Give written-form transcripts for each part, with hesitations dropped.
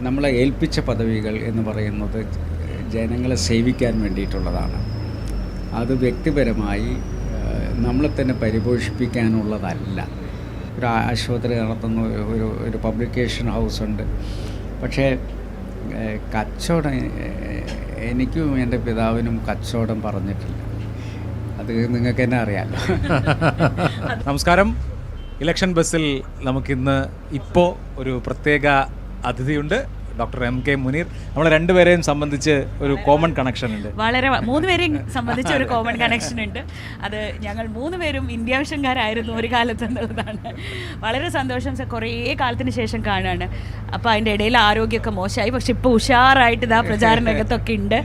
നമ്മളെ ഏൽപ്പിച്ച പദവികൾ എന്ന് പറയുന്നത് ജനങ്ങളെ സേവിക്കാൻ വേണ്ടിയിട്ടുള്ളതാണ്. അത് വ്യക്തിപരമായി നമ്മളെ തന്നെ പരിപോഷിപ്പിക്കാനുള്ളതല്ല. ഒരു ആശുപത്രി നടത്തുന്ന ഒരു പബ്ലിക്കേഷൻ ഹൗസുണ്ട്. പക്ഷേ കച്ചവടം, എനിക്കും എൻ്റെ പിതാവിനും കച്ചവടം പറഞ്ഞിട്ടില്ല. അത് നിങ്ങൾക്ക് തന്നെ അറിയാമല്ലോ. നമസ്കാരം. ഇലക്ഷൻ ബസ്സിൽ നമുക്കിന്ന് ഇപ്പോൾ ഒരു പ്രത്യേക അതിഥിയുണ്ട്, ഡോക്ടർ എം കെ മുനീർ. നമ്മൾ രണ്ടുപേരെയും സംബന്ധിച്ച് ഒരു കോമൺ കണക്ഷൻ ഉണ്ട്. വളരെ മൂന്നുപേരെയും സംബന്ധിച്ച് ഒരു കോമൺ കണക്ഷൻ ഉണ്ട്. അത് ഞങ്ങൾ മൂന്നുപേരും ഇന്ത്യ വിഷൻകാരായിരുന്നു ഒരു കാലത്ത് എന്നുള്ളതാണ്. വളരെ സന്തോഷം സർ, കുറേ കാലത്തിന് ശേഷം കാണുകയാണ്. അപ്പോൾ അതിൻ്റെ ഇടയിൽ ആരോഗ്യമൊക്കെ മോശമായി, പക്ഷെ ഇപ്പോൾ ഉഷാറായിട്ട് ഇതാ പ്രചാരണ രംഗത്തൊക്കെ ഉണ്ട്.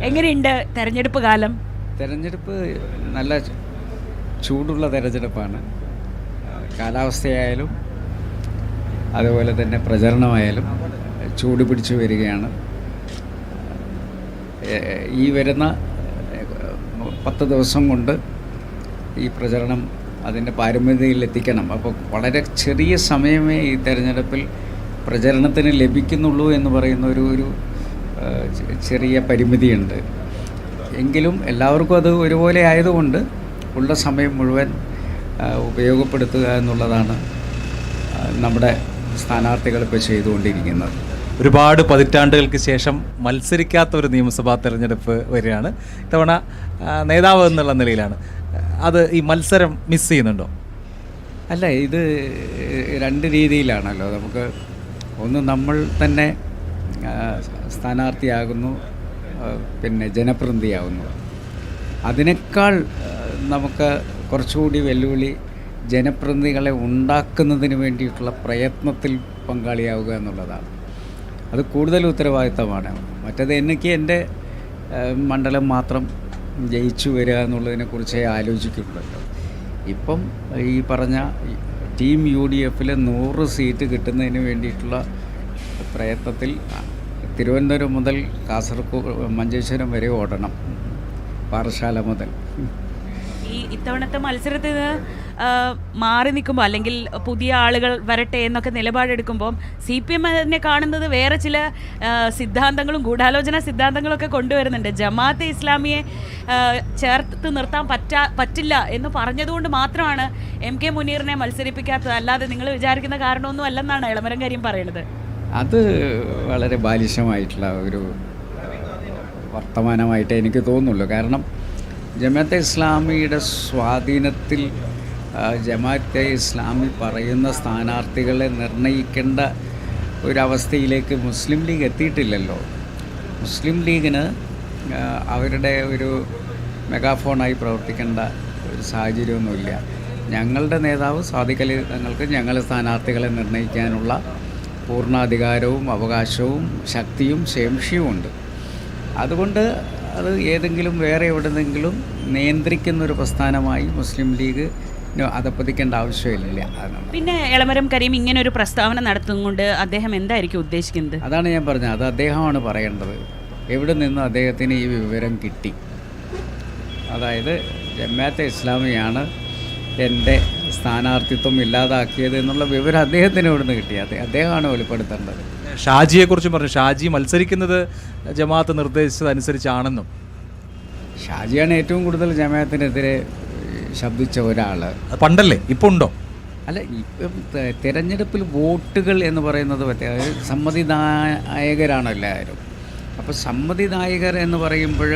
എങ്ങനെയുണ്ട് തെരഞ്ഞെടുപ്പ് കാലം? തെരഞ്ഞെടുപ്പ് നല്ല ചൂടുള്ള തെരഞ്ഞെടുപ്പാണ്. കാലാവസ്ഥയായാലും അതുപോലെ തന്നെ പ്രചരണമായാലും ചൂട് പിടിച്ചു വരികയാണ്. ഈ വരുന്ന 10 ദിവസം കൊണ്ട് ഈ പ്രചരണം അതിൻ്റെ പാരമ്യതയിലെത്തിക്കണം. അപ്പോൾ വളരെ ചെറിയ സമയമേ ഈ തെരഞ്ഞെടുപ്പിൽ പ്രചരണത്തിന് ലഭിക്കുന്നുള്ളൂ എന്ന് പറയുന്ന ഒരു ചെറിയ പരിമിതിയുണ്ട്. എങ്കിലും എല്ലാവർക്കും അത് ഒരുപോലെ ആയതുകൊണ്ട് ഉള്ള സമയം മുഴുവൻ ഉപയോഗപ്പെടുത്തുക എന്നുള്ളതാണ് നമ്മുടെ സ്ഥാനാർത്ഥികൾ ഇപ്പോൾ ചെയ്തുകൊണ്ടിരിക്കുന്നത്. ഒരുപാട് പതിറ്റാണ്ടുകൾക്ക് ശേഷം മത്സരിക്കാത്ത ഒരു നിയമസഭാ തെരഞ്ഞെടുപ്പ് വരികയാണ്. ഇത്തവണ നേതാവ് എന്നുള്ള നിലയിലാണ്. അത് ഈ മത്സരം മിസ് ചെയ്യുന്നുണ്ടോ? അല്ല, ഇത് 2 രീതിയിലാണല്ലോ. നമുക്ക് ഒന്ന് നമ്മൾ തന്നെ സ്ഥാനാർത്ഥിയാകുന്നു, പിന്നെ ജനപ്രതിനിധിയാകുന്നു. അതിനേക്കാൾ നമുക്ക് കുറച്ചുകൂടി വെല്ലുവിളി ജനപ്രതിനിധികളെ ഉണ്ടാക്കുന്നതിന് വേണ്ടിയിട്ടുള്ള പ്രയത്നത്തിൽ പങ്കാളിയാവുക എന്നുള്ളതാണ്. അത് കൂടുതൽ ഉത്തരവാദിത്തമാണ്. മറ്റേത് എനിക്ക് എൻ്റെ മണ്ഡലം മാത്രം ജയിച്ചു വരിക എന്നുള്ളതിനെക്കുറിച്ചേ ആലോചിക്കുന്നുള്ളൂ. ഇപ്പം ഈ പറഞ്ഞ ടീം UDFൽ 100 സീറ്റ് കിട്ടുന്നതിന് വേണ്ടിയിട്ടുള്ള പ്രയത്നത്തിൽ തിരുവനന്തപുരം മുതൽ കാസർഗോഡ് മഞ്ചേശ്വരം വരെ ഓടണം, പാറശാല മുതൽ. ഈ ഇത്തവണത്തെ മത്സരത്തിൽ മാറി നിൽക്കുമ്പോൾ, അല്ലെങ്കിൽ പുതിയ ആളുകൾ വരട്ടെ എന്നൊക്കെ നിലപാടെടുക്കുമ്പോൾ CPM തന്നെ കാണുന്നത് വേറെ ചില സിദ്ധാന്തങ്ങളും ഗൂഢാലോചന സിദ്ധാന്തങ്ങളൊക്കെ കൊണ്ടുവരുന്നുണ്ട്. ജമാഅത്തെ ഇസ്ലാമിയെ ചേർത്ത് നിർത്താൻ പറ്റില്ല എന്ന് പറഞ്ഞതുകൊണ്ട് മാത്രമാണ് MK മുനീറിനെ മത്സരിപ്പിക്കാത്തത്. അല്ലാതെ നിങ്ങൾ വിചാരിക്കുന്ന കാരണമൊന്നും അല്ലെന്നാണ് ഇളമരം കാര്യം പറയുന്നത്. അത് വളരെ ബാലിശമായിട്ടുള്ള ഒരു വർത്തമാനമായിട്ട് എനിക്ക് തോന്നുള്ളൂ. കാരണം ജമാഅത്തെ ഇസ്ലാമിയുടെ സ്വാധീനത്തിൽ ജമാഅത്തെ ഇസ്ലാമി പറയുന്ന സ്ഥാനാർത്ഥികളെ നിർണ്ണയിക്കേണ്ട ഒരവസ്ഥയിലേക്ക് മുസ്ലിം ലീഗ് എത്തിയിട്ടില്ലല്ലോ. മുസ്ലിം ലീഗിന് അവരുടെ ഒരു മെഗാഫോണായി പ്രവർത്തിക്കേണ്ട ഒരു സാഹചര്യമൊന്നുമില്ല. ഞങ്ങളുടെ നേതാവ് സാദിഖ് അലി തങ്ങൾക്ക് ഞങ്ങളുടെ സ്ഥാനാർത്ഥികളെ നിർണ്ണയിക്കാനുള്ള പൂർണ്ണാധികാരവും അവകാശവും ശക്തിയും ശേഷിയും ഉണ്ട്. അതുകൊണ്ട് അത് ഏതെങ്കിലും വേറെ എവിടെന്നെങ്കിലും നിയന്ത്രിക്കുന്നൊരു പ്രസ്ഥാനമായി മുസ്ലിം ലീഗ് അധപ്പതിക്കേണ്ട ആവശ്യമില്ല. പിന്നെ എളമരം കരീം ഇങ്ങനെ ഒരു പ്രസ്താവന നടത്തുന്നുകൊണ്ട് അദ്ദേഹം എന്തായിരിക്കും ഉദ്ദേശിക്കുന്നത്? അതാണ് ഞാൻ പറഞ്ഞത്. അത് അദ്ദേഹമാണ് പറയേണ്ടത്. എവിടെ നിന്ന് അദ്ദേഹത്തിന് ഈ വിവരം കിട്ടി? അതായത് ജമാഅത്തെ ഇസ്ലാമിയാണ് എൻ്റെ സ്ഥാനാർത്ഥിത്വം ഇല്ലാതാക്കിയത് എന്നുള്ള വിവരം അദ്ദേഹത്തിന് എവിടുന്ന് കിട്ടി? അദ്ദേഹമാണ് വെളിപ്പെടുത്തേണ്ടത്. ഷാജിയെക്കുറിച്ച് പറഞ്ഞു. ഷാജി മത്സരിക്കുന്നത് ജമാഅത്ത് നിർദ്ദേശിച്ചതനുസരിച്ചാണെന്നും. ഷാജിയാണ് ഏറ്റവും കൂടുതൽ ജമാഅത്തിനെതിരെ ശബ്ദിച്ച ഒരാൾ. പണ്ടല്ലേ, ഇപ്പോൾ ഉണ്ടോ? അല്ല, ഇപ്പം തിരഞ്ഞെടുപ്പിൽ വോട്ടുകൾ എന്ന് പറയുന്നത് സമ്മതിദായകരാണ് എല്ലാവരും. അപ്പോൾ സമ്മതിദായകർ എന്ന് പറയുമ്പോൾ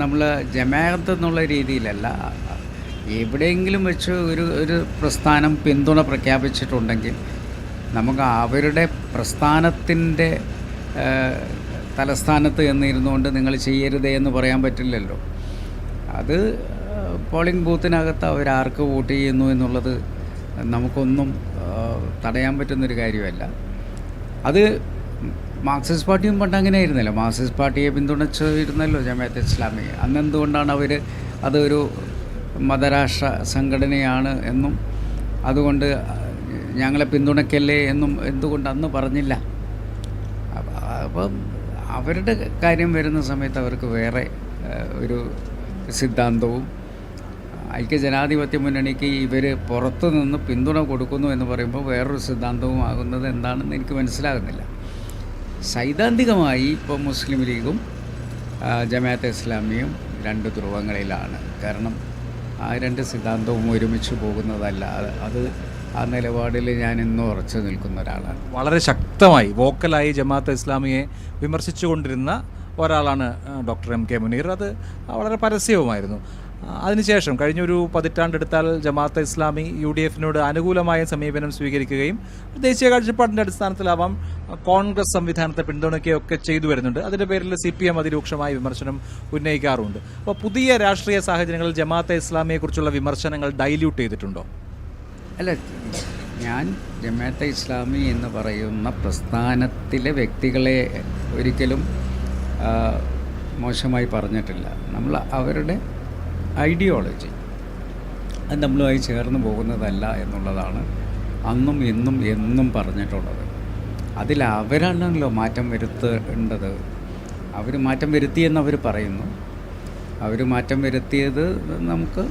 നമ്മൾ ജമാഅത്ത് എന്നുള്ള രീതിയിലല്ല. എവിടെയെങ്കിലും വെച്ച് ഒരു പ്രസ്ഥാനം പിന്തുണ പ്രഖ്യാപിച്ചിട്ടുണ്ടെങ്കിൽ നമുക്ക് അവരുടെ പ്രസ്ഥാനത്തിൻ്റെ തലസ്ഥാനത്ത് എന്നിരുന്നുകൊണ്ട് നിങ്ങൾ ചെയ്യരുതേ എന്ന് പറയാൻ പറ്റില്ലല്ലോ. അത് പോളിംഗ് ബൂത്തിനകത്ത് അവരാർക്ക് വോട്ട് ചെയ്യുന്നു എന്നുള്ളത് നമുക്കൊന്നും തടയാൻ പറ്റുന്നൊരു കാര്യമല്ല. അത് മാർക്സിസ്റ്റ് പാർട്ടിയും പണ്ട് അങ്ങനെ ആയിരുന്നല്ലോ. മാർക്സിസ്റ്റ് പാർട്ടിയെ പിന്തുണച്ചിരുന്നല്ലോ ജമാഅത്തെ ഇസ്ലാമി. അന്നെന്തുകൊണ്ടാണ് അവർ അതൊരു മതരാഷ്ട്ര സംഘടനയാണ് എന്നും അതുകൊണ്ട് ഞങ്ങളെ പിന്തുണയ്ക്കല്ലേ എന്നും എന്തുകൊണ്ട് അന്ന് പറഞ്ഞില്ല? അപ്പം അവരുടെ കാര്യം വരുന്ന സമയത്ത് അവർക്ക് വേറെ ഒരു സിദ്ധാന്തവും, ഐക്യജനാധിപത്യ മുന്നണിക്ക് ഇവർ പുറത്തു നിന്ന് പിന്തുണ കൊടുക്കുന്നു എന്ന് പറയുമ്പോൾ വേറൊരു സിദ്ധാന്തവും ആകുന്നത് എന്താണെന്ന് എനിക്ക് മനസ്സിലാകുന്നില്ല. സൈദ്ധാന്തികമായി ഇപ്പോൾ മുസ്ലിം ലീഗും ജമാഅത്തെ ഇസ്ലാമിയും രണ്ട് ധ്രുവങ്ങളിലാണ്. കാരണം ആ രണ്ട് സിദ്ധാന്തവും ഒരുമിച്ച് പോകുന്നതല്ല. അത് ആ നിലപാടിൽ ഞാൻ ഇന്നും ഉറച്ചു നിൽക്കുന്ന ഒരാളാണ്. വളരെ ശക്തമായി വോക്കലായി ജമാഅത്തെ ഇസ്ലാമിയെ വിമർശിച്ചുകൊണ്ടിരുന്ന ഒരാളാണ് ഡോക്ടർ എം കെ മുനീർ. അത് വളരെ പരസ്യവുമായിരുന്നു. അതിനുശേഷം കഴിഞ്ഞൊരു പതിറ്റാണ്ടെടുത്താൽ ജമാഅത്തെ ഇസ്ലാമി UDF-നോട് അനുകൂലമായ സമീപനം സ്വീകരിക്കുകയും ദേശീയ കാഴ്ചപ്പാടിൻ്റെ അടിസ്ഥാനത്തിലാവാം കോൺഗ്രസ് സംവിധാനത്തെ പിന്തുണയ്ക്കുകയൊക്കെ ചെയ്തു വരുന്നുണ്ട്. അതിൻ്റെ പേരിൽ CPM അതിരൂക്ഷമായ വിമർശനം ഉന്നയിക്കാറുണ്ട്. അപ്പോൾ പുതിയ രാഷ്ട്രീയ സാഹചര്യങ്ങളിൽ ജമാഅത്തെ ഇസ്ലാമിയെക്കുറിച്ചുള്ള വിമർശനങ്ങൾ ഡൈല്യൂട്ട് ചെയ്തിട്ടുണ്ടോ? അല്ല, ഞാൻ ജമാഅത്തെ ഇസ്ലാമി എന്ന് പറയുന്ന പ്രസ്ഥാനത്തിലെ വ്യക്തികളെ ഒരിക്കലും മോശമായി പറഞ്ഞിട്ടില്ല. നമ്മൾ അവരുടെ ഐഡിയോളജി അത് നമ്മളുമായി ചേർന്ന് പോകുന്നതല്ല എന്നുള്ളതാണ് അന്നും ഇന്നും എന്നും പറഞ്ഞിട്ടുള്ളത്. അതിൽ അവരാണല്ലോ മാറ്റം വരുത്തേണ്ടത്. അവർ മാറ്റം വരുത്തിയെന്ന് അവർ പറയുന്നു. അവർ മാറ്റം വരുത്തിയത് നമുക്ക്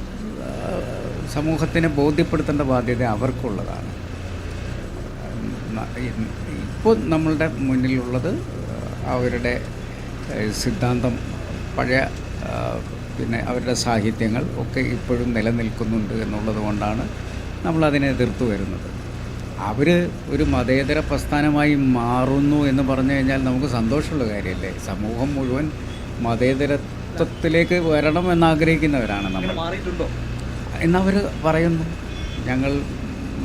സമൂഹത്തിനെ ബോധ്യപ്പെടുത്തേണ്ട ബാധ്യത അവർക്കുള്ളതാണ്. ഇപ്പോൾ നമ്മളുടെ മുന്നിലുള്ളത് അവരുടെ സിദ്ധാന്തം, പഴയ പിന്നെ അവരുടെ സാഹിത്യങ്ങൾ ഒക്കെ ഇപ്പോഴും നിലനിൽക്കുന്നുണ്ട് എന്നുള്ളത് കൊണ്ടാണ് നമ്മളതിനെ എതിർത്ത് വരുന്നത്. അവർ ഒരു മതേതര പ്രസ്ഥാനമായി മാറുന്നു എന്ന് പറഞ്ഞു കഴിഞ്ഞാൽ നമുക്ക് സന്തോഷമുള്ള കാര്യമല്ലേ? സമൂഹം മുഴുവൻ മതേതരത്വത്തിലേക്ക് വരണമെന്നാഗ്രഹിക്കുന്നവരാണ് നമ്മൾ. എന്നവർ പറയുന്നു. ഞങ്ങൾ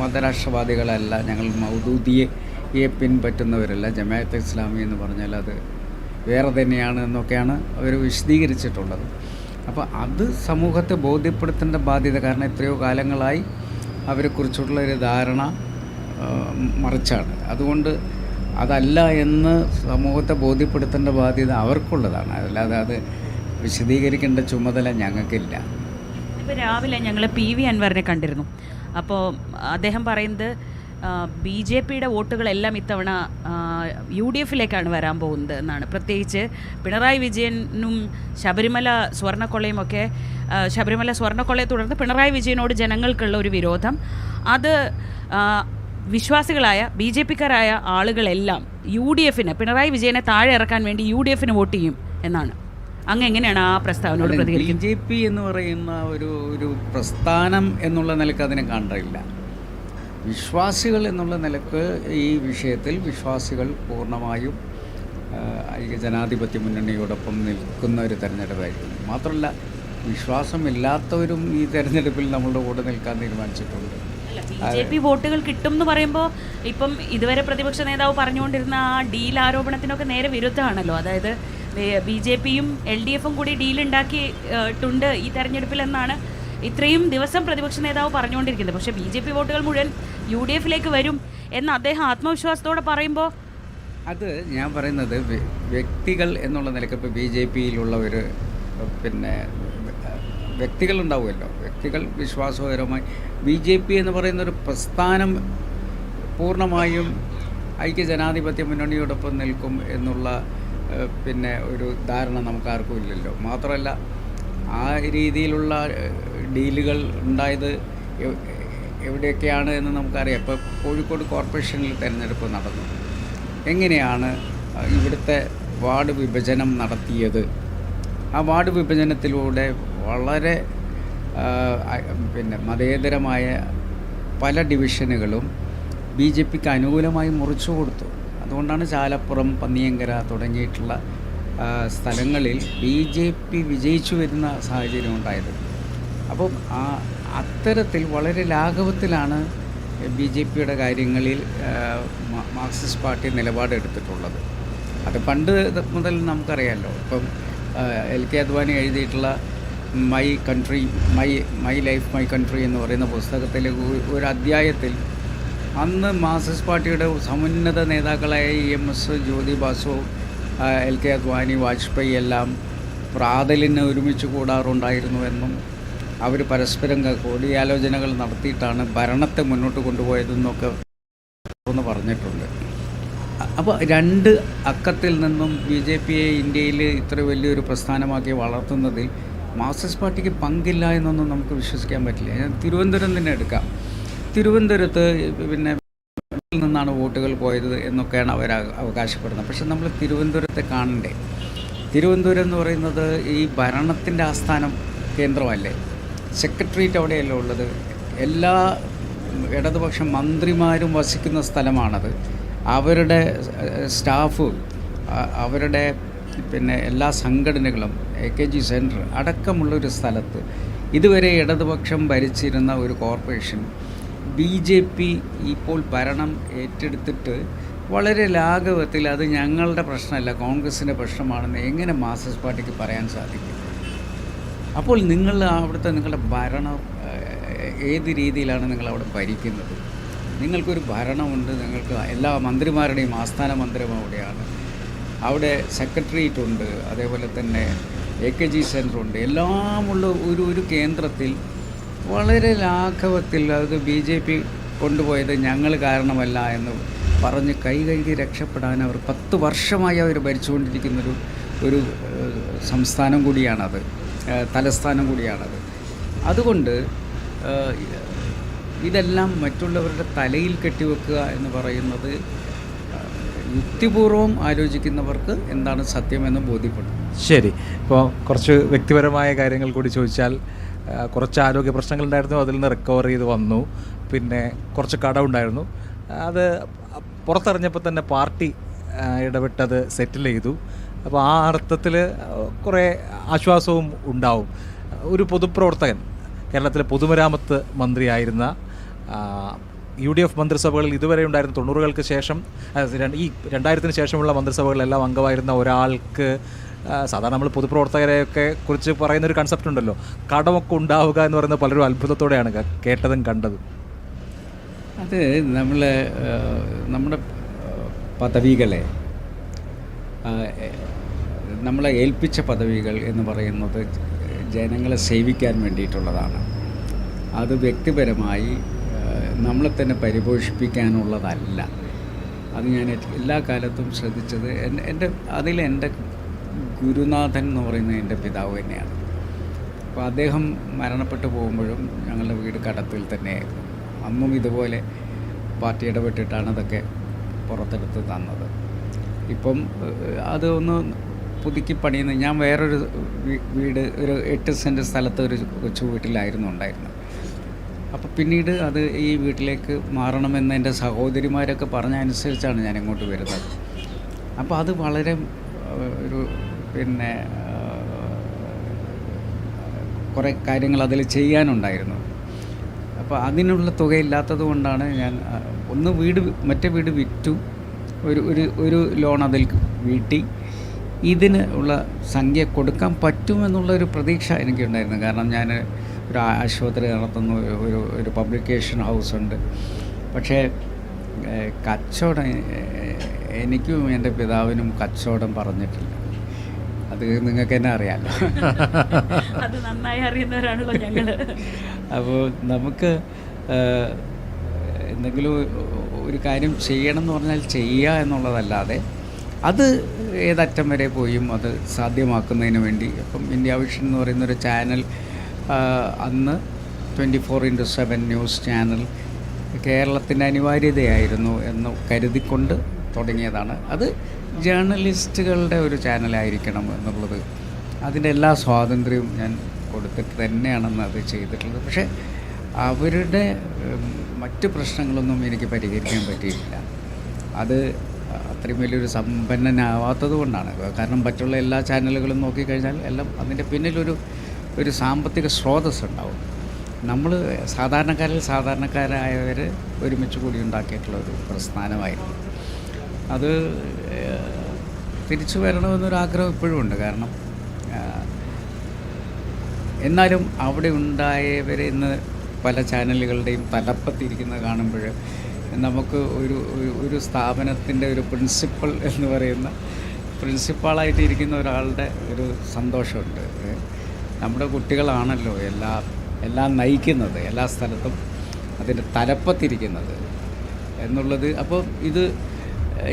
മതരാഷ്ട്രവാദികളല്ല, ഞങ്ങൾ മൗദൂദിയെ പിൻപറ്റുന്നവരല്ല, ജമാഅത്തെ ഇസ്ലാമി എന്ന് പറഞ്ഞാൽ അത് വേറെ തന്നെയാണ് എന്നൊക്കെയാണ് അവർ വിശദീകരിച്ചിട്ടുള്ളത്. അപ്പോൾ അത് സമൂഹത്തെ ബോധ്യപ്പെടുത്തേണ്ട ബാധ്യത, കാരണം എത്രയോ കാലങ്ങളായി അവരെക്കുറിച്ചുള്ള ഒരു ധാരണ മറിച്ചാണ്. അതുകൊണ്ട് അതല്ല എന്ന് സമൂഹത്തെ ബോധ്യപ്പെടുത്തേണ്ട ബാധ്യത അവർക്കുള്ളതാണ്. അല്ലാതെ അത് വിശദീകരിക്കേണ്ട ചുമതല ഞങ്ങൾക്കില്ല. ഇപ്പോൾ രാവിലെ ഞങ്ങൾ PV അൻവറിനെ കണ്ടിരുന്നു. അപ്പോൾ അദ്ദേഹം പറയുന്നത് BJPയുടെ വോട്ടുകളെല്ലാം ഇത്തവണ UDF-ലേക്കാണ് വരാൻ പോകുന്നത് എന്നാണ്. പ്രത്യേകിച്ച് പിണറായി വിജയനും ശബരിമല സ്വർണ്ണക്കൊള്ളയുമൊക്കെ, ശബരിമല സ്വർണ്ണക്കൊള്ളയെ തുടർന്ന് പിണറായി വിജയനോട് ജനങ്ങൾക്കുള്ള ഒരു വിരോധം, അത് വിശ്വാസികളായ BJP-ക്കാരായ ആളുകളെല്ലാം UDF-ന്, പിണറായി വിജയനെ താഴെ ഇറക്കാൻ വേണ്ടി UDF-ന് വോട്ട് ചെയ്യും എന്നാണ്. അങ്ങ് എങ്ങനെയാണ് ആ പ്രസ്താവനയോട് പ്രതികരിക്കുന്നത്? BJP എന്ന് പറയുന്ന ഒരു പ്രസ്ഥാനം എന്നുള്ള നിലക്ക് അതിനെ കണ്ടില്ല. വിശ്വാസികൾ എന്നുള്ള നിലക്ക് ഈ വിഷയത്തിൽ വിശ്വാസികൾ പൂർണ്ണമായും ജനാധിപത്യ മുന്നണിയോടൊപ്പം നിൽക്കുന്ന ഒരു തെരഞ്ഞെടുപ്പായിരുന്നു. മാത്രമല്ല, വിശ്വാസമില്ലാത്തവരും ഈ തെരഞ്ഞെടുപ്പിൽ നമ്മളുടെ കൂടെ നിൽക്കാൻ തീരുമാനിച്ചിട്ടുണ്ട്. BJP വോട്ടുകൾ കിട്ടും എന്ന് പറയുമ്പോൾ ഇപ്പം ഇതുവരെ പ്രതിപക്ഷ നേതാവ് പറഞ്ഞുകൊണ്ടിരുന്ന ആ ഡീൽ ആരോപണത്തിനൊക്കെ നേരെ വിരുദ്ധമാണല്ലോ. അതായത് BJP-യും LDF-ഉം കൂടി ഡീലുണ്ടാക്കിയിട്ടുണ്ട് ഈ തെരഞ്ഞെടുപ്പിൽ എന്നാണ് ഇത്രയും ദിവസം പ്രതിപക്ഷ നേതാവ് പറഞ്ഞുകൊണ്ടിരിക്കുന്നത്. പക്ഷേ BJP വോട്ടുകൾ മുഴുവൻ UDF-ലേക്ക് വരും എന്ന് അദ്ദേഹം ആത്മവിശ്വാസത്തോടെ പറയുമ്പോൾ, അത് ഞാൻ പറയുന്നത് വ്യക്തികൾ എന്നുള്ള നിലക്ക് ഇപ്പോൾ BJP-യിലുള്ളവർ പിന്നെ വ്യക്തികളുണ്ടാവുമല്ലോ. വ്യക്തികൾ വിശ്വാസപരമായി BJP എന്ന് പറയുന്നൊരു പ്രസ്ഥാനം പൂർണ്ണമായും ഐക്യജനാധിപത്യ മുന്നണിയോടൊപ്പം നിൽക്കും എന്നുള്ള പിന്നെ ഒരു ധാരണ നമുക്കാർക്കും ഇല്ലല്ലോ. മാത്രമല്ല, ആ രീതിയിലുള്ള ഡീലുകൾ ഉണ്ടായത് എവിടെയൊക്കെയാണ് എന്ന് നമുക്കറിയാം. ഇപ്പോൾ കോഴിക്കോട് കോർപ്പറേഷനിൽ തിരഞ്ഞെടുപ്പ് നടന്നു. എങ്ങനെയാണ് ഇവിടുത്തെ വാർഡ് വിഭജനം നടത്തിയത്? ആ വാർഡ് വിഭജനത്തിലൂടെ വളരെ പിന്നെ മതേതരമായ പല ഡിവിഷനുകളും BJP-ക്ക് അനുകൂലമായി മുറിച്ചു കൊടുത്തു. അതുകൊണ്ടാണ് ചാലപ്പുറം, പന്നിയങ്കര തുടങ്ങിയിട്ടുള്ള സ്ഥലങ്ങളിൽ BJP വിജയിച്ചു വരുന്ന സാഹചര്യം ഉണ്ടായത്. അപ്പം അത്തരത്തിൽ വളരെ ലാഘവത്തിലാണ് BJP-യുടെ കാര്യങ്ങളിൽ മാർക്സിസ്റ്റ് പാർട്ടി നിലപാടെടുത്തിട്ടുള്ളത്. അത് പണ്ട് മുതൽ നമുക്കറിയാമല്ലോ. ഇപ്പം LK അദ്വാനി എഴുതിയിട്ടുള്ള മൈ ലൈഫ് മൈ കൺട്രി എന്ന് പറയുന്ന പുസ്തകത്തിലെ ഒരു അധ്യായത്തിൽ അന്ന് മാർക്സിസ്റ്റ് പാർട്ടിയുടെ സമുന്നത നേതാക്കളായ EMS, ജ്യോതി ബാസു, LK അദ്വാനി, വാജ്പേയി എല്ലാം പ്രാതലിന് ഒരുമിച്ച് കൂടാറുണ്ടായിരുന്നുവെന്നും അവർ പരസ്പരം കൂടിയാലോചനകൾ നടത്തിയിട്ടാണ് ഭരണത്തെ മുന്നോട്ട് കൊണ്ടുപോയതെന്നൊക്കെ പറഞ്ഞിട്ടുണ്ട്. അപ്പോൾ രണ്ട് അക്കത്തിൽ നിന്നും BJP-യെ ഇന്ത്യയിൽ ഇത്ര വലിയൊരു പ്രസ്ഥാനമാക്കി വളർത്തുന്നതിൽ മാർക്സിസ്റ്റ് പാർട്ടിക്ക് പങ്കില്ല എന്നൊന്നും നമുക്ക് വിശ്വസിക്കാൻ പറ്റില്ല. തിരുവനന്തപുരം തന്നെ എടുക്കാം. തിരുവനന്തപുരത്ത് പിന്നെ നിന്നാണ് വോട്ടുകൾ പോയത് എന്നൊക്കെയാണ് അവർ അവകാശപ്പെടുന്നത്. പക്ഷെ നമ്മൾ തിരുവനന്തപുരത്തെ കാണണ്ടേ? തിരുവനന്തപുരം എന്ന് പറയുന്നത് ഈ ഭരണത്തിൻ്റെ ആസ്ഥാനം കേന്ദ്രമല്ലേ? സെക്രട്ടേറിയറ്റ് അവിടെയല്ലേ ഉള്ളത്? എല്ലാ ഇടതുപക്ഷ മന്ത്രിമാരും വസിക്കുന്ന സ്ഥലമാണത്. അവരുടെ സ്റ്റാഫ്, അവരുടെ പിന്നെ എല്ലാ സംഘടനകളും, AKG സെൻറ്റർ അടക്കമുള്ളൊരു സ്ഥലത്ത് ഇതുവരെ ഇടതുപക്ഷം ഭരിച്ചിരുന്ന ഒരു കോർപ്പറേഷൻ BJP ഇപ്പോൾ ഭരണം ഏറ്റെടുത്തിട്ട് വളരെ ലാഘവത്തിൽ അത് ഞങ്ങളുടെ പ്രശ്നമല്ല, കോൺഗ്രസിൻ്റെ പ്രശ്നമാണെന്ന് എങ്ങനെ മാർക്സിസ്റ്റ് പാർട്ടിക്ക് പറയാൻ സാധിക്കും? അപ്പോൾ നിങ്ങൾ അവിടുത്തെ നിങ്ങളുടെ ഭരണം ഏത് രീതിയിലാണ് നിങ്ങളവിടെ ഭരിക്കുന്നത്? നിങ്ങൾക്കൊരു ഭരണമുണ്ട്, നിങ്ങൾക്ക് എല്ലാ മന്ത്രിമാരുടെയും ആസ്ഥാന മന്ദിരം അവിടെയാണ്, അവിടെ സെക്രട്ടേറിയറ്റ് ഉണ്ട്, അതേപോലെ തന്നെ AKG സെൻറ്ററുണ്ട്, എല്ലാമുള്ള ഒരു കേന്ദ്രത്തിൽ വളരെ ലാഘവത്തിൽ അത് BJP കൊണ്ടുപോയത് ഞങ്ങൾ കാരണമല്ല എന്ന് പറഞ്ഞ് കൈ കഴുകി രക്ഷപ്പെടാൻ അവർ 10 വർഷമായി അവർ ഭരിച്ചുകൊണ്ടിരിക്കുന്നൊരു സംസ്ഥാനം കൂടിയാണത്, തലസ്ഥാനം കൂടിയാണത്. അതുകൊണ്ട് ഇതെല്ലാം മറ്റുള്ളവരുടെ തലയിൽ കെട്ടിവെക്കുക എന്ന് പറയുന്നത് യുക്തിപൂർവം ആലോചിക്കുന്നവർക്ക് എന്താണ് സത്യമെന്ന് ബോധ്യപ്പെടും. ശരി, ഇപ്പോൾ കുറച്ച് വ്യക്തിപരമായ കാര്യങ്ങൾ കൂടി ചോദിച്ചാൽ, കുറച്ച് ആരോഗ്യ പ്രശ്നങ്ങളുണ്ടായിരുന്നു, അതിൽ നിന്ന് റിക്കവർ ചെയ്ത് വന്നു. പിന്നെ കുറച്ച് കടമുണ്ടായിരുന്നു, അത് പുറത്തറിഞ്ഞപ്പോൾ തന്നെ പാർട്ടി ഇടപെട്ടത് സെറ്റിൽ ചെയ്തു. അപ്പോൾ ആ അർത്ഥത്തിൽ കുറേ ആശ്വാസവും ഉണ്ടാവും. ഒരു പൊതുപ്രവർത്തകൻ, കേരളത്തിലെ പൊതുമരാമത്ത് മന്ത്രിയായിരുന്ന, UDF മന്ത്രിസഭകളിൽ ഇതുവരെ ഉണ്ടായിരുന്ന 90കൾക്ക് ശേഷം ഈ 2000-ന് ശേഷമുള്ള മന്ത്രിസഭകളിലെല്ലാം അംഗമായിരുന്ന ഒരാൾക്ക്, സാധാരണ നമ്മൾ പൊതുപ്രവർത്തകരെയൊക്കെ കുറിച്ച് പറയുന്നൊരു കൺസെപ്റ്റ് ഉണ്ടല്ലോ, കടമൊക്കെ ഉണ്ടാവുക എന്ന് പറയുന്നത് പലരും അത്ഭുതത്തോടെയാണ് കേട്ടതും കണ്ടതും. അത് നമ്മുടെ പദവികളെ, നമ്മളെ ഏൽപ്പിച്ച പദവികൾ എന്ന് പറയുന്നത് ജനങ്ങളെ സേവിക്കാൻ വേണ്ടിയിട്ടുള്ളതാണ്. അത് വ്യക്തിപരമായി നമ്മളെ തന്നെ പരിപോഷിപ്പിക്കാനുള്ളതല്ല. അത് ഞാൻ എല്ലാ കാലത്തും ശ്രദ്ധിച്ചത്. എൻ്റെ ഗുരുനാഥൻ എന്ന് പറയുന്നത് എൻ്റെ പിതാവ് തന്നെയാണ്. അപ്പോൾ അദ്ദേഹം മരണപ്പെട്ടു പോകുമ്പോഴും ഞങ്ങളുടെ വീട് കടത്തിൽ തന്നെയായിരുന്നു. അന്നും ഇതുപോലെ പാർട്ടി ഇടപെട്ടിട്ടാണ് അതൊക്കെ പുറത്തെടുത്ത് തന്നത്. ഇപ്പം അത് ഒന്ന് പുതുക്കി പണിയുന്നത്. ഞാൻ വേറൊരു വീട്, ഒരു 8 സെൻറ്റ് സ്ഥലത്ത് ഒരു കൊച്ചു വീട്ടിലായിരുന്നു ഉണ്ടായിരുന്നത്. അപ്പോൾ പിന്നീട് അത് ഈ വീട്ടിലേക്ക് മാറണമെന്ന് എൻ്റെ സഹോദരിമാരൊക്കെ പറഞ്ഞ അനുസരിച്ചാണ് ഞാൻ ഇങ്ങോട്ട് വരുന്നത്. അപ്പോൾ അത് വളരെ പിന്നെ കുറേ കാര്യങ്ങൾ അതിൽ ചെയ്യാനുണ്ടായിരുന്നു. അപ്പോൾ അതിനുള്ള തുകയില്ലാത്തത് കൊണ്ടാണ് ഞാൻ മറ്റേ വീട് വിറ്റു, ഒരു ലോൺ അതിൽ വീട്ടി ഇതിന് ഉള്ള സംഖ്യ കൊടുക്കാൻ പറ്റുമെന്നുള്ളൊരു പ്രതീക്ഷ എനിക്കുണ്ടായിരുന്നു. കാരണം ഞാൻ ഒരു ആശുപത്രി നടത്തുന്നു, ഒരു പബ്ലിക്കേഷൻ ഹൗസുണ്ട്. പക്ഷേ കച്ചവടം, എനിക്കും എൻ്റെ പിതാവിനും കച്ചവടം പറഞ്ഞിട്ടില്ല. അത് നിങ്ങൾക്ക് തന്നെ അറിയാമല്ലോ. അത് നന്നായി അറിയുന്നവരാണല്ലോ ഞങ്ങൾ. അപ്പോൾ നമുക്ക് എന്തെങ്കിലും ഒരു കാര്യം ചെയ്യണം എന്ന് പറഞ്ഞാൽ ചെയ്യുക എന്നുള്ളതല്ലാതെ അത് ഏതറ്റം വരെ പോയും അത് സാധ്യമാക്കുന്നതിന് വേണ്ടി ഇപ്പം ഇന്ത്യ വിഷൻ എന്ന് പറയുന്നൊരു ചാനൽ, അന്ന് 24/7 ന്യൂസ് ചാനൽ കേരളത്തിൻ്റെ അനിവാര്യതയായിരുന്നു എന്ന് കരുതിക്കൊണ്ട് തുടങ്ങിയതാണ്. അത് ജേർണലിസ്റ്റുകളുടെ ഒരു ചാനലായിരിക്കണം എന്നുള്ളത്, അതിൻ്റെ എല്ലാ സ്വാതന്ത്ര്യവും ഞാൻ കൊടുത്തിട്ട് തന്നെയാണെന്ന് അത് ചെയ്തിട്ടുള്ളത്. പക്ഷേ അവരുടെ മറ്റ് പ്രശ്നങ്ങളൊന്നും എനിക്ക് പരിഹരിക്കാൻ പറ്റിയിട്ടില്ല. അത് അത്രയും വലിയൊരു സമ്പന്നനാവാത്തത് കൊണ്ടാണ്. കാരണം മറ്റുള്ള എല്ലാ ചാനലുകളും നോക്കിക്കഴിഞ്ഞാൽ എല്ലാം അതിൻ്റെ പിന്നിലൊരു സാമ്പത്തിക സ്രോതസ് ഉണ്ടാവും. നമ്മൾ സാധാരണക്കാരായവർ ഒരുമിച്ച് കൂടി ഉണ്ടാക്കിയിട്ടുള്ള ഒരു പ്രസ്ഥാനമായിരുന്നു. അത് തിരിച്ചു വരണമെന്നൊരാഗ്രഹം ഇപ്പോഴും ഉണ്ട്. കാരണം എന്നാലും അവിടെ ഉണ്ടായവരെ ഇന്ന് പല ചാനലുകളുടെയും തലപ്പത്തിരിക്കുന്നത് കാണുമ്പോൾ നമുക്ക് ഒരു സ്ഥാപനത്തിൻ്റെ ഒരു പ്രിൻസിപ്പൽ എന്ന് പറയുന്ന പ്രിൻസിപ്പാളായിട്ടിരിക്കുന്ന ഒരാളുടെ ഒരു സന്തോഷമുണ്ട്. നമ്മുടെ കുട്ടികളാണല്ലോ എല്ലാം നയിക്കുന്നത്, എല്ലാ സ്ഥലത്തും അതിൻ്റെ തലപ്പത്തിരിക്കുന്നത് എന്നുള്ളത്. അപ്പോൾ ഇത്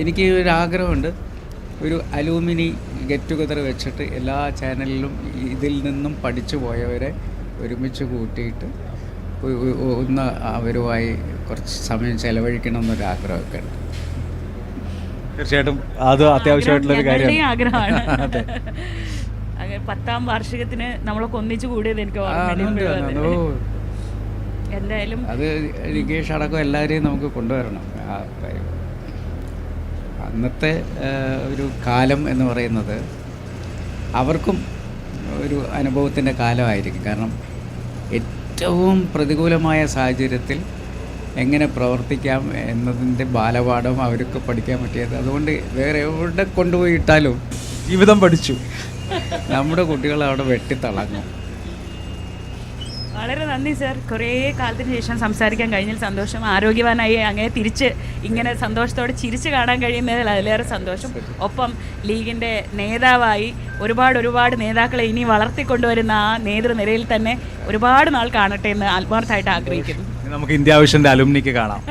എനിക്ക് ഒരാഗ്രഹമുണ്ട്, ഒരു അലൂമിനി ഗെറ്റ് ടുഗദർ വെച്ചിട്ട് എല്ലാ ചാനലിലും ഇതിൽ നിന്നും പഠിച്ചു പോയവരെ ഒരുമിച്ച് കൂട്ടിയിട്ട് ഒന്ന് അവരുമായി കുറച്ച് സമയം ചെലവഴിക്കണം എന്നൊരാഗ്രഹമൊക്കെ ഉണ്ട്. തീർച്ചയായിട്ടും അത് അത്യാവശ്യമായിട്ടുള്ളൊരു ഞങ്ങളുടെയും കാര്യമാണ്. ആഗ്രഹമാണ്. അതെ. അങ്ങനെ 10ാം വാർഷികത്തിന് നമ്മളൊക്കെ ഒന്നിച്ചു കൂടിയത് എനിക്ക് ഉണ്ട്. ഓർമ്മയുണ്ട്. ഓ, എന്തായാലും അത് രികേഷ് അടക്കം എല്ലാവരെയും നമുക്ക് കൊണ്ടുവരണം. ആ കാര്യം അന്നത്തെ ഒരു കാലം എന്ന് പറയുന്നത് അവർക്കും ഒരു അനുഭവത്തിൻ്റെ കാലമായിരിക്കും. കാരണം ഏറ്റവും പ്രതികൂലമായ സാഹചര്യത്തിൽ എങ്ങനെ പ്രവർത്തിക്കാം എന്നതിൻ്റെ ബാലപാഠം അവർക്ക് പഠിക്കാൻ പറ്റിയത്. അതുകൊണ്ട് വേറെ എവിടെ കൊണ്ടുപോയി ഇട്ടാലും ജീവിതം പഠിച്ചു. നമ്മുടെ കുട്ടികൾ അവിടെ വെട്ടിത്തിളങ്ങും. വളരെ നന്ദി സർ. കുറേ കാലത്തിന് ശേഷം സംസാരിക്കാൻ കഴിഞ്ഞതിൽ സന്തോഷം. ആരോഗ്യവാനായി അങ്ങനെ തിരിച്ച് ഇങ്ങനെ സന്തോഷത്തോടെ ചിരിച്ച് കാണാൻ കഴിയുന്നതിൽ അതിലേറെ സന്തോഷം. ഒപ്പം ലീഗിൻ്റെ നേതാവായി ഒരുപാട് നേതാക്കളെ ഇനി വളർത്തിക്കൊണ്ടുവരുന്ന ആ നേതൃനിരയിൽ തന്നെ ഒരുപാട് നാൾ കാണട്ടെ എന്ന് ആത്മാർത്ഥമായിട്ട് ആഗ്രഹിക്കുന്നു. നമുക്ക് ഇന്ത്യ വിഷൻ്റെ അലുമിനിക്ക് കാണാം.